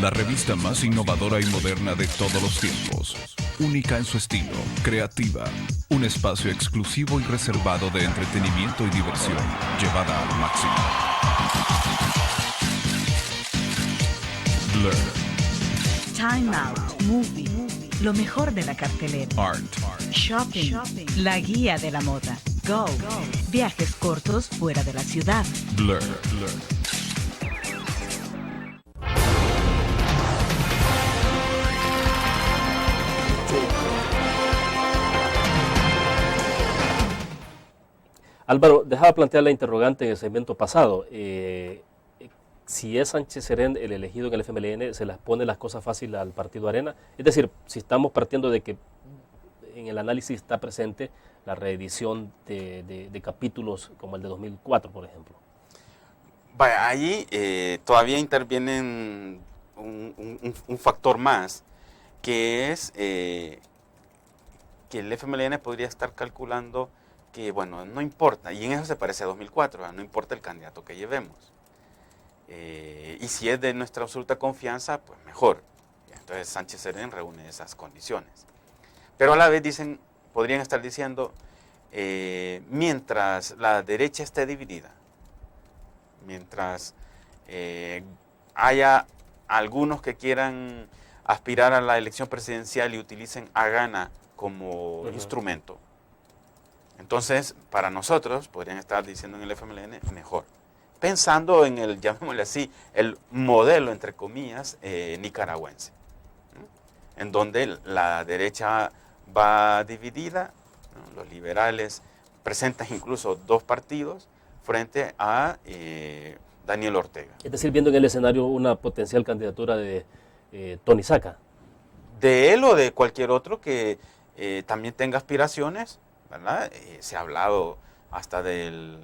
La revista más innovadora y moderna de todos los tiempos. Única en su estilo, creativa. Un espacio exclusivo y reservado de entretenimiento y diversión, llevada al máximo. Blur. Time Out, Movie, lo mejor de la cartelera. Art. Shopping, la guía de la moda. Go, viajes cortos fuera de la ciudad. Blur. Álvaro, dejaba plantear la interrogante en el segmento pasado. Si es Sánchez Serén el elegido en el FMLN, ¿se las pone las cosas fáciles al partido Arena? Es decir, si estamos partiendo de que en el análisis está presente la reedición de capítulos como el de 2004, por ejemplo. Vaya, ahí todavía interviene un factor más, que es que el FMLN podría estar calculando que, bueno, no importa, y en eso se parece a 2004, ¿verdad? No importa el candidato que llevemos. Y si es de nuestra absoluta confianza, pues mejor. Entonces Sánchez Serén reúne esas condiciones. Pero a la vez podrían estar diciendo, mientras la derecha esté dividida, mientras haya algunos que quieran aspirar a la elección presidencial y utilicen a Gana como instrumento, entonces para nosotros podrían estar diciendo en el FMLN mejor, pensando en el, llamémosle así, el modelo, entre comillas, nicaragüense, en donde la derecha va dividida, ¿no? Los liberales presentan incluso dos partidos frente a Daniel Ortega. Es decir, viendo en el escenario una potencial candidatura de Tony Saca. De él o de cualquier otro que también tenga aspiraciones, ¿verdad? Se ha hablado hasta del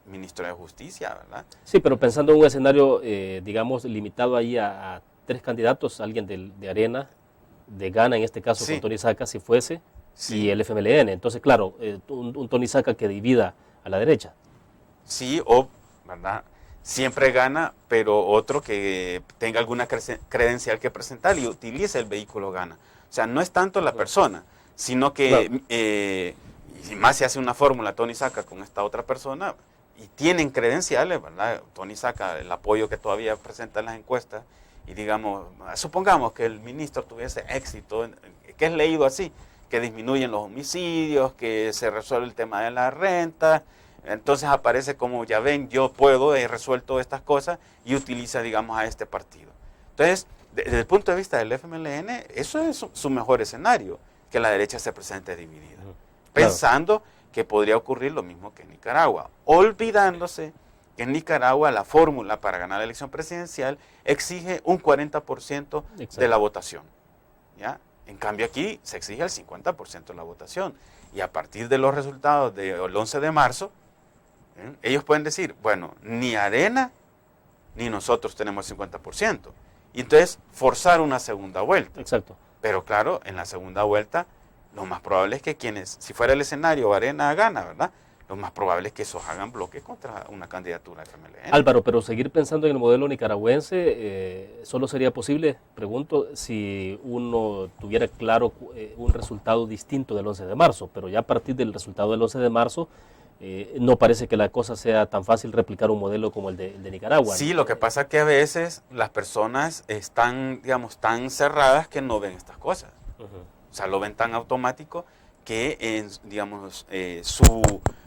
ministro de Justicia, ¿verdad? Sí, pero pensando en un escenario, digamos, limitado ahí a 3 candidatos, alguien de Arena, de Gana, en este caso Sí. con Tony Saca, si fuese, Sí. y el FMLN. Entonces, claro, un Tony Saca que divida a la derecha. Sí, o, ¿verdad? Siempre gana, pero otro que tenga alguna credencial que presentar y utilice el vehículo gana. O sea, no es tanto la persona, sino que, y más se hace una fórmula, Tony Saca con esta otra persona, y tienen credenciales, ¿verdad? Tony Saca, el apoyo que todavía presenta en las encuestas, y digamos, supongamos que el ministro tuviese éxito, que es leído así, que disminuyen los homicidios, que se resuelve el tema de la renta. Entonces aparece como, ya ven, yo puedo, he resuelto estas cosas, y utiliza, digamos, a este partido. Entonces, desde el punto de vista del FMLN, eso es su mejor escenario, que la derecha se presente dividida, pensando que podría ocurrir lo mismo que en Nicaragua, olvidándose que en Nicaragua la fórmula para ganar la elección presidencial exige un 40% de la votación, ¿ya? En cambio aquí se exige el 50% de la votación, y a partir de los resultados del 11 de marzo, ellos pueden decir, bueno, ni Arena ni nosotros tenemos el 50%. Y entonces forzar una segunda vuelta. Exacto. Pero claro, en la segunda vuelta, lo más probable es que quienes, si fuera el escenario Arena gana, ¿verdad? Lo más probable es que esos hagan bloque contra una candidatura de FMLN. Álvaro, pero seguir pensando en el modelo nicaragüense, ¿solo sería posible, pregunto, si uno tuviera claro un resultado distinto del 11 de marzo? Pero ya a partir del resultado del 11 de marzo, no parece que la cosa sea tan fácil replicar un modelo como el de Nicaragua. Sí, lo que pasa es que a veces las personas están, digamos, tan cerradas que no ven estas cosas. O sea, lo ven tan automático que, digamos,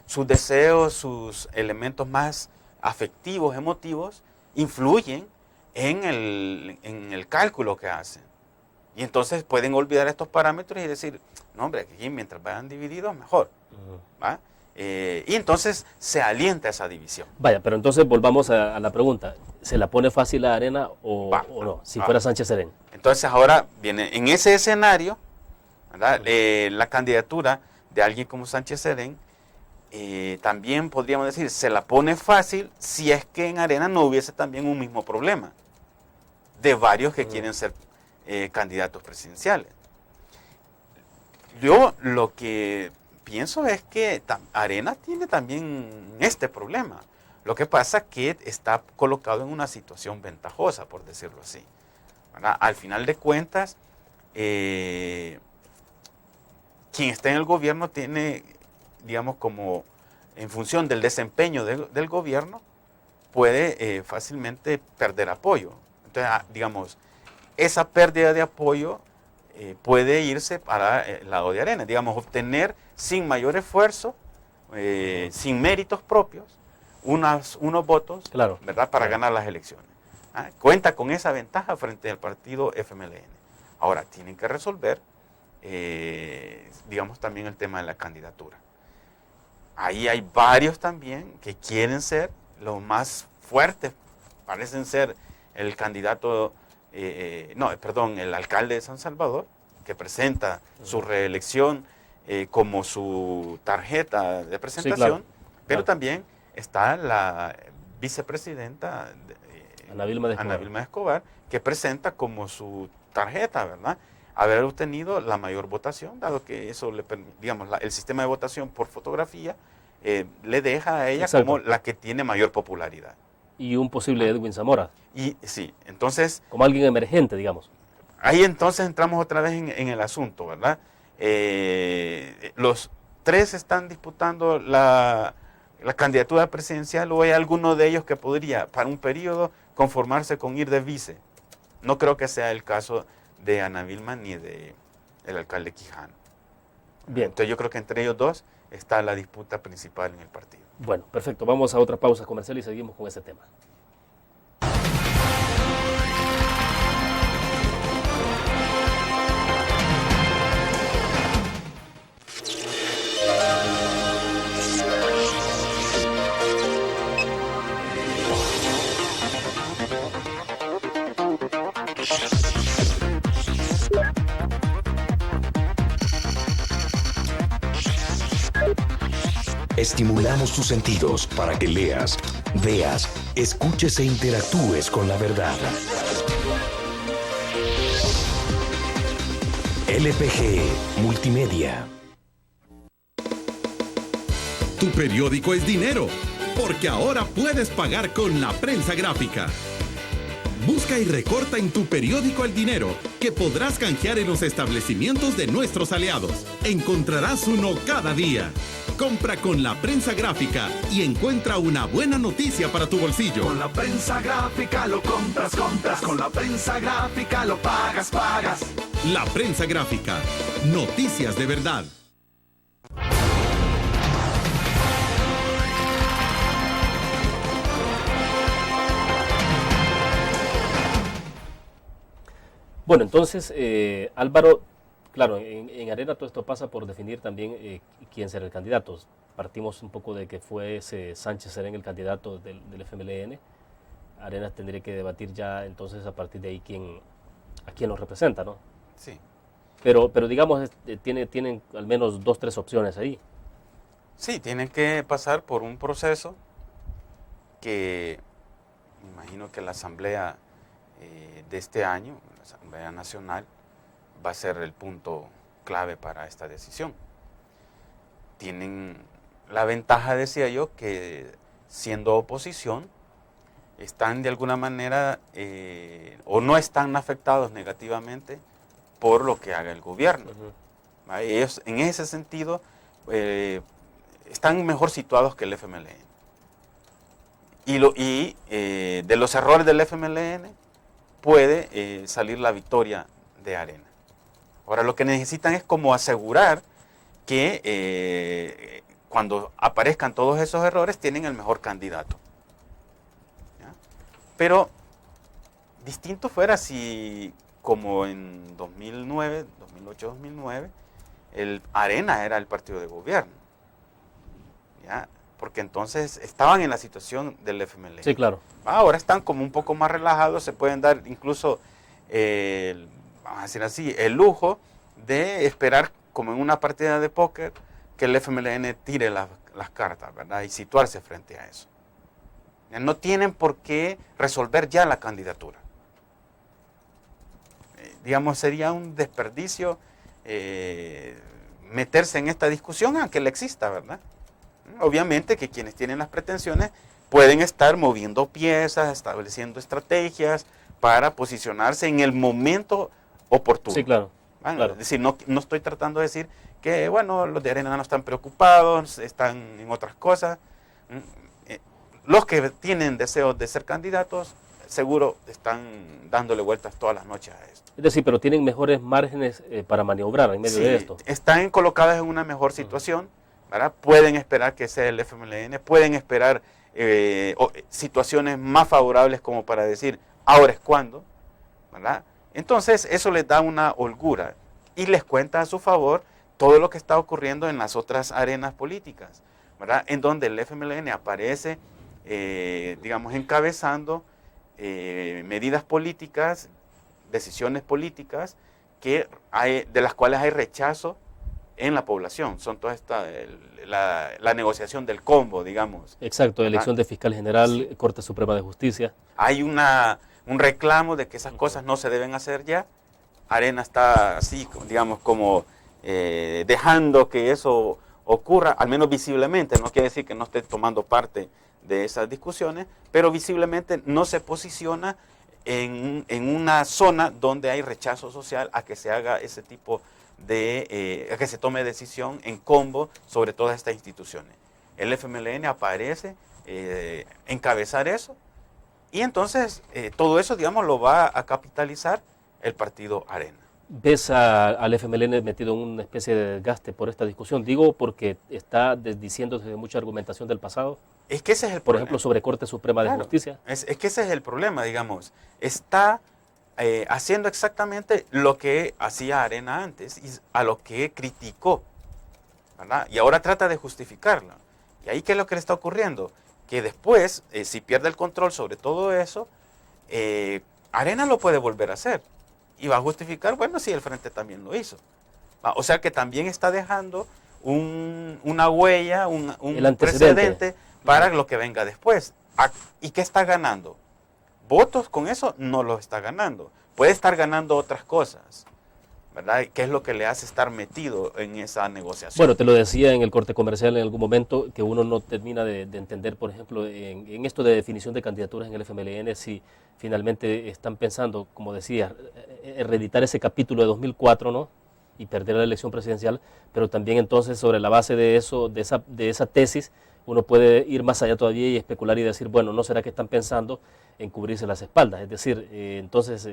sus deseos, sus elementos más afectivos, emotivos, influyen en el cálculo que hacen. Y entonces pueden olvidar estos parámetros y decir, no hombre, aquí mientras vayan divididos, mejor. ¿Va? Y entonces se alienta esa división. Vaya, pero entonces volvamos a la pregunta. ¿Se la pone fácil a Arena o no? Si fuera Sánchez Serén. Entonces ahora viene, en ese escenario, ¿verdad? La candidatura de alguien como Sánchez Serén, también podríamos decir, se la pone fácil si es que en Arena no hubiese también un mismo problema de varios que quieren ser candidatos presidenciales. Yo lo que pienso es que Arena tiene también este problema. Lo que pasa es que está colocado en una situación ventajosa, por decirlo así, ¿verdad? Al final de cuentas, quien está en el gobierno tiene, digamos, como en función del desempeño del gobierno, puede fácilmente perder apoyo. Entonces, digamos, esa pérdida de apoyo puede irse para el lado de Arena, digamos, obtener sin mayor esfuerzo, sin méritos propios, unos votos, claro, ¿verdad? Para ganar las elecciones. Cuenta con esa ventaja frente al partido FMLN. Ahora, tienen que resolver, digamos, también el tema de la candidatura. Ahí hay varios también que quieren ser los más fuertes, parecen ser el candidato, el alcalde de San Salvador, que presenta su reelección como su tarjeta de presentación, sí, claro, pero también está la vicepresidenta Ana Vilma de Escobar, que presenta como su tarjeta, ¿verdad?, haber obtenido la mayor votación, dado que eso le permite, digamos, el sistema de votación por fotografía le deja a ella como la que tiene mayor popularidad. Y un posible Edwin Zamora. Y sí, entonces... Como alguien emergente, digamos. Ahí entonces entramos otra vez en el asunto, ¿verdad? Los tres están disputando la candidatura presidencial, o hay alguno de ellos que podría, para un periodo, conformarse con ir de vice. No creo que sea el caso de Ana Vilma ni de el alcalde Quijano. Bien. Entonces yo creo que entre ellos dos está la disputa principal en el partido. Bueno, perfecto. Vamos a otra pausa comercial y seguimos con ese tema. Estimulamos tus sentidos para que leas, veas, escuches e interactúes con la verdad. LPG Multimedia. Tu periódico es dinero, porque ahora puedes pagar con la prensa gráfica. Busca y recorta en tu periódico el dinero, que podrás canjear en los establecimientos de nuestros aliados. Encontrarás uno cada día. Compra con la prensa gráfica y encuentra una buena noticia para tu bolsillo. Con la prensa gráfica lo compras. Con la prensa gráfica lo pagas. La prensa gráfica. Noticias de verdad. Bueno, entonces, Álvaro, claro, en Arena todo esto pasa por definir también quién será el candidato. Partimos un poco de que fue Sánchez Serén el candidato del FMLN. Arena tendría que debatir ya entonces a partir de ahí a quién lo representa, ¿no? Sí. Pero digamos, tienen al menos 2 o 3 opciones ahí. Sí, tienen que pasar por un proceso que me imagino que la Asamblea de este año, la Asamblea Nacional, va a ser el punto clave para esta decisión. Tienen la ventaja, decía yo, que siendo oposición, están de alguna manera o no están afectados negativamente por lo que haga el gobierno. Uh-huh. Ellos, en ese sentido, están mejor situados que el FMLN. Y de los errores del FMLN puede salir la victoria de Arena. Ahora lo que necesitan es como asegurar que cuando aparezcan todos esos errores tienen el mejor candidato. ¿Ya? Pero distinto fuera si, como en 2008-2009, el Arena era el partido de gobierno. ¿Ya? Porque entonces estaban en la situación del FMLN. Sí, claro. Ahora están como un poco más relajados, se pueden dar incluso, vamos a decir así, el lujo de esperar, como en una partida de póker, que el FMLN tire las cartas, ¿verdad? Y situarse frente a eso. No tienen por qué resolver ya la candidatura. Digamos, sería un desperdicio meterse en esta discusión, aunque la exista, ¿verdad? Obviamente que quienes tienen las pretensiones pueden estar moviendo piezas, estableciendo estrategias para posicionarse en el momento oportuno. Sí, claro. Bueno, claro. Es decir, no estoy tratando de decir que, bueno, los de Arena no están preocupados, están en otras cosas. Los que tienen deseos de ser candidatos, seguro están dándole vueltas todas las noches a esto. Es decir, pero tienen mejores márgenes para maniobrar en medio de esto. Están colocadas en una mejor situación, ¿verdad? Pueden esperar que sea el FMLN, pueden esperar situaciones más favorables como para decir, ahora es cuando, ¿verdad? Entonces eso les da una holgura y les cuenta a su favor todo lo que está ocurriendo en las otras arenas políticas, ¿verdad? En donde el FMLN aparece, digamos, encabezando medidas políticas, decisiones políticas de las cuales hay rechazo en la población. Son toda la negociación del combo, digamos. Exacto, elección de fiscal general, sí. Corte Suprema de Justicia. Hay un reclamo de que esas cosas no se deben hacer ya. Arena está así, digamos, como dejando que eso ocurra, al menos visiblemente. No quiere decir que no esté tomando parte de esas discusiones, pero visiblemente no se posiciona en una zona donde hay rechazo social a que se haga ese tipo a que se tome decisión en combo sobre todas estas instituciones. El FMLN aparece encabezar eso y entonces todo eso, digamos, lo va a capitalizar el partido Arena. ¿Ves al FMLN metido en una especie de desgaste por esta discusión? Digo porque está desdiciéndose mucha argumentación del pasado. Es que ese es el Por problema. ejemplo, sobre Corte Suprema de Justicia. Es que ese es el problema, digamos. Está haciendo exactamente lo que hacía Arena antes y a lo que criticó, ¿verdad? Y ahora trata de justificarlo. ¿Y ahí qué es lo que le está ocurriendo? Que después, si pierde el control sobre todo eso, Arena lo puede volver a hacer. Y va a justificar, bueno, sí, el Frente también lo hizo. O sea que también está dejando una huella, un precedente para lo que venga después. ¿Y qué está ganando? Votos con eso no los está ganando. Puede estar ganando otras cosas, ¿verdad? ¿Qué es lo que le hace estar metido en esa negociación? Bueno, te lo decía en el corte comercial en algún momento, que uno no termina de entender, por ejemplo, en esto de definición de candidaturas en el FMLN, si finalmente están pensando, como decía, reeditar ese capítulo de 2004, ¿no?, y perder la elección presidencial, pero también entonces sobre la base de eso, de esa tesis, uno puede ir más allá todavía y especular y decir, bueno, ¿no será que están pensando en cubrirse las espaldas? Es decir, entonces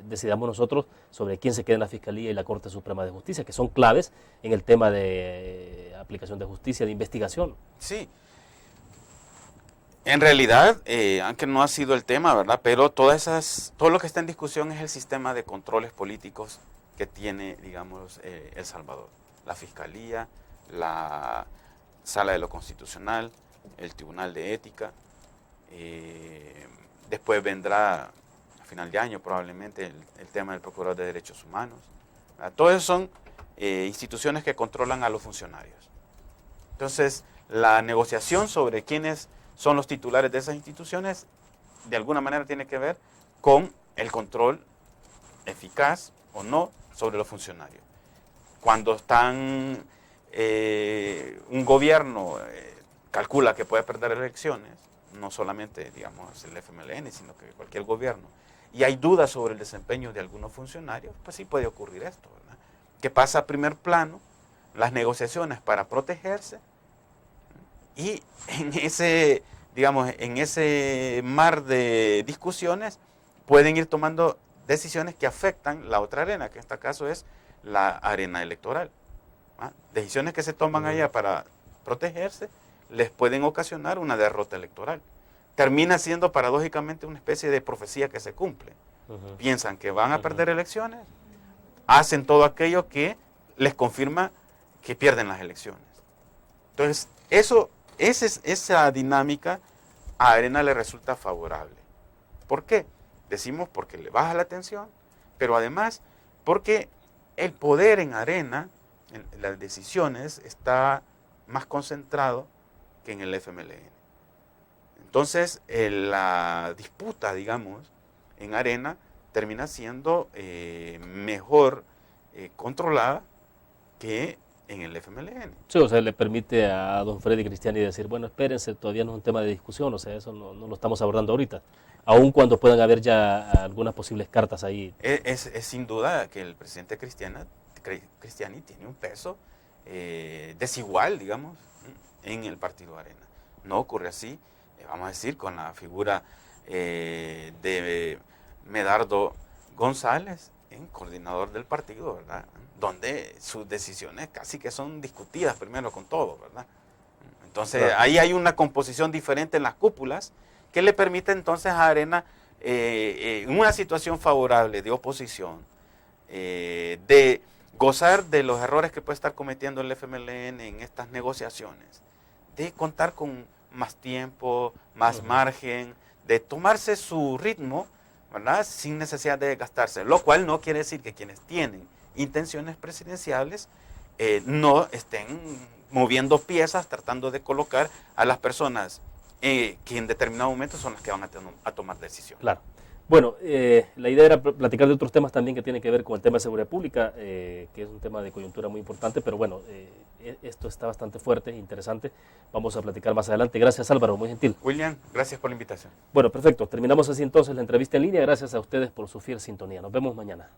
decidamos nosotros sobre quién se queda en la Fiscalía y la Corte Suprema de Justicia, que son claves en el tema de aplicación de justicia, de investigación. Sí. En realidad, aunque no ha sido el tema, ¿verdad? Pero todo lo que está en discusión es el sistema de controles políticos que tiene, digamos, El Salvador. La Fiscalía, la Sala de lo Constitucional, el Tribunal de Ética, después vendrá a final de año probablemente el tema del Procurador de Derechos Humanos. Todos esos son instituciones que controlan a los funcionarios. Entonces, la negociación sobre quiénes son los titulares de esas instituciones, de alguna manera tiene que ver con el control eficaz o no sobre los funcionarios. Cuando están, un gobierno calcula que puede perder elecciones, no solamente, digamos, el FMLN, sino que cualquier gobierno, y hay dudas sobre el desempeño de algunos funcionarios, pues sí puede ocurrir esto, ¿verdad? Que pasa a primer plano las negociaciones para protegerse, y en ese, digamos, en ese mar de discusiones pueden ir tomando decisiones que afectan la otra arena, que en este caso es la arena electoral. Decisiones que se toman allá para protegerse les pueden ocasionar una derrota electoral. Termina siendo paradójicamente una especie de profecía que se cumple. Piensan que van a perder elecciones, hacen todo aquello que les confirma que pierden las elecciones. Entonces, esa dinámica a Arena le resulta favorable. ¿Por qué? Decimos porque le baja la tensión, pero además porque el poder en Arena, en las decisiones, está más concentrado que en el FMLN. Entonces, la disputa, digamos, en Arena termina siendo mejor controlada que en el FMLN. Sí, o sea, le permite a don Freddy Cristiani decir, bueno, espérense, todavía no es un tema de discusión, o sea, eso no lo estamos abordando ahorita, aun cuando puedan haber ya algunas posibles cartas ahí. Es sin duda que el presidente Cristiani tiene un peso desigual, digamos, en el partido Arena. No ocurre así, vamos a decir, con la figura de Medardo González, coordinador del partido, ¿verdad? Donde sus decisiones casi que son discutidas primero con todo, ¿verdad? Entonces, claro, ahí hay una composición diferente en las cúpulas que le permite entonces a Arena, en una situación favorable de oposición, de gozar de los errores que puede estar cometiendo el FMLN en estas negociaciones, de contar con más tiempo, más margen, de tomarse su ritmo, ¿verdad?, sin necesidad de gastarse, lo cual no quiere decir que quienes tienen intenciones presidenciales no estén moviendo piezas, tratando de colocar a las personas que en determinado momento son las que van a tomar decisiones. Claro. Bueno, la idea era platicar de otros temas también que tienen que ver con el tema de seguridad pública, que es un tema de coyuntura muy importante, pero bueno, esto está bastante fuerte, interesante. Vamos a platicar más adelante. Gracias, Álvaro, muy gentil. William, gracias por la invitación. Bueno, perfecto. Terminamos así entonces la entrevista en línea. Gracias a ustedes por su fiel sintonía. Nos vemos mañana.